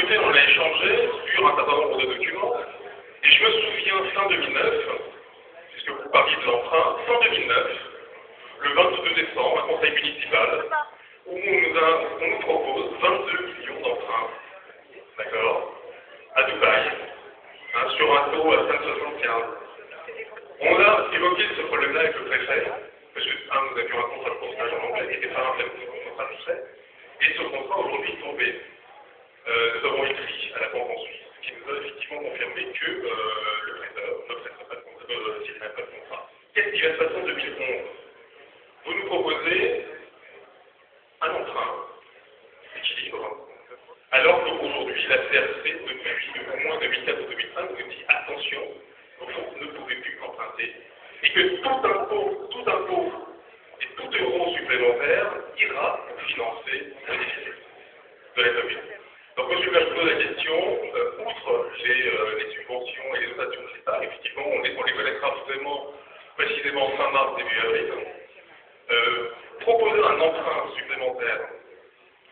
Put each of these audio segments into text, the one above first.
lequel on a échangé sur un certain nombre de documents. Et je me souviens, fin 2009, puisque vous parliez de l'emprunt, fin 2009, le 22 décembre, un conseil municipal, où on nous propose 22 millions d'emprunts, d'accord, à Dubaï, hein, sur un taux à 5,75. On a évoqué ce problème-là avec le préfet, parce que, nous avions un contrat de courtage en anglais qui n'était pas un contrat de fait, et ce contrat aujourd'hui est tombé. Nous avons écrit à la Banque en Suisse, qui nous a effectivement confirmé que le prêteur ne prêterait pas de contrat. Qu'est-ce qui va se passer en 2011? Vous nous proposez un emprunt équilibre, alors qu'aujourd'hui, la CRC, depuis au moins 2004 ou 2005, nous dit attention, vous ne pouvez plus emprunter, et que tout impôt et tout euro supplémentaire ira pour financer le déficit de la commune. Donc, monsieur le maire, je pose la question, outre les subventions et les dotations de l'État, effectivement, on les connaîtra vraiment précisément fin mars, début avril, proposer un emprunt supplémentaire,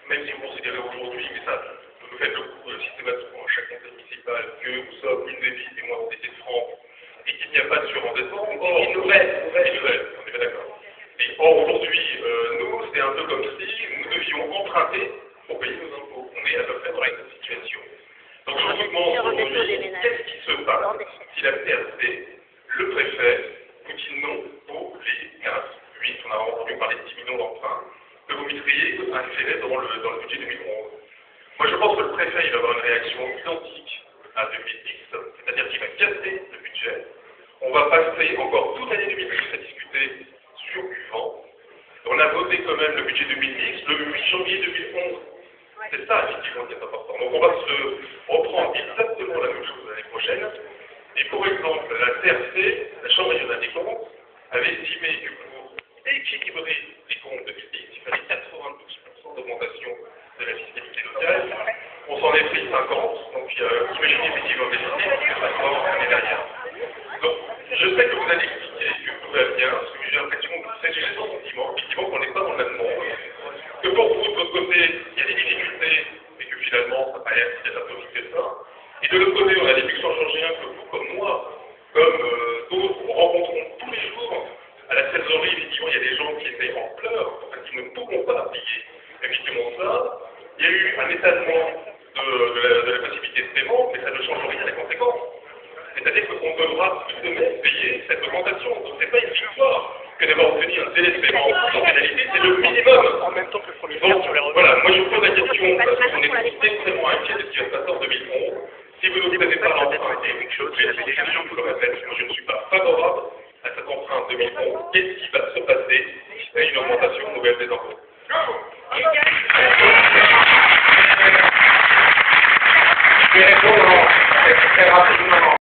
même si vous considérez aujourd'hui, mais ça, vous faites le coup systématiquement à chaque conseil municipal, que nous sommes une des villes les moins endettées de France et qu'il n'y a pas de surendettement, or, il nous reste, on est bien d'accord. Et or, aujourd'hui, nous, c'est un peu comme si nous devions emprunter pour payer nos impôts. On est à peu près dans la même situation. Donc, je vous demande aujourd'hui, qu'est-ce qui se passe si la CRC, le préfet, vous dit non pour les 15, 8, on a entendu parler de 10 millions d'emprunts, que vous mettriez insérés dans le budget 2011. Moi, je pense que le préfet, il va avoir une réaction identique à 2010, c'est-à-dire qu'il va casser le budget. On va passer encore toute l'année 2010 à discuter sur du vent. On a voté quand même le budget 2010 le 8 janvier 2011. C'est ça, effectivement, qui est important. Donc, on va se reprendre exactement la même chose l'année prochaine. Et pour exemple, la CRC, la Chambre régionale des comptes, avait estimé que pour équilibrer les comptes 2010, il fallait 92% d'augmentation de la fiscalité locale. On s'en est pris 50, donc imaginez effectivement les déficits qui sont encore l'année dernière. Donc, je sais que vous allez expliquer que tout va bien, parce que j'ai l'impression que c'est le sentiment, effectivement, qu'on n'est pas dans le même monde. Que pour vous, de votre côté, il y a des difficultés, mais que finalement, ça n'a pas l'air si catastrophique que ça. Et de l'autre côté, on a des puissants georgiens que vous, comme moi, comme d'autres, rencontrons tous les jours. À la trésorerie, effectivement, il y a des gens qui étaient en pleurs, parce qu'ils ne pourront pas payer effectivement ça. Il y a eu un étalement de la possibilité de paiement, mais ça ne change rien à la conséquence. C'est-à-dire qu'on devra tout de même payer cette augmentation. Donc, ce n'est pas une victoire que d'avoir obtenu un délai de paiement. En réalité, c'est le minimum. En même temps que le premier Donc, sur les revenus. voilà, moi je vous pose la question parce qu'on est extrêmement inquiet de ce qui va se passer en 2011. Si vous ne prêtez pas l'emprunt, et quelque chose, je vous le répète, moi je ne suis pas favorable à cet emprunt en 2011. Qu'est-ce qui va se passer à une augmentation nouvelle des impôts? Je vais répondre très rapidement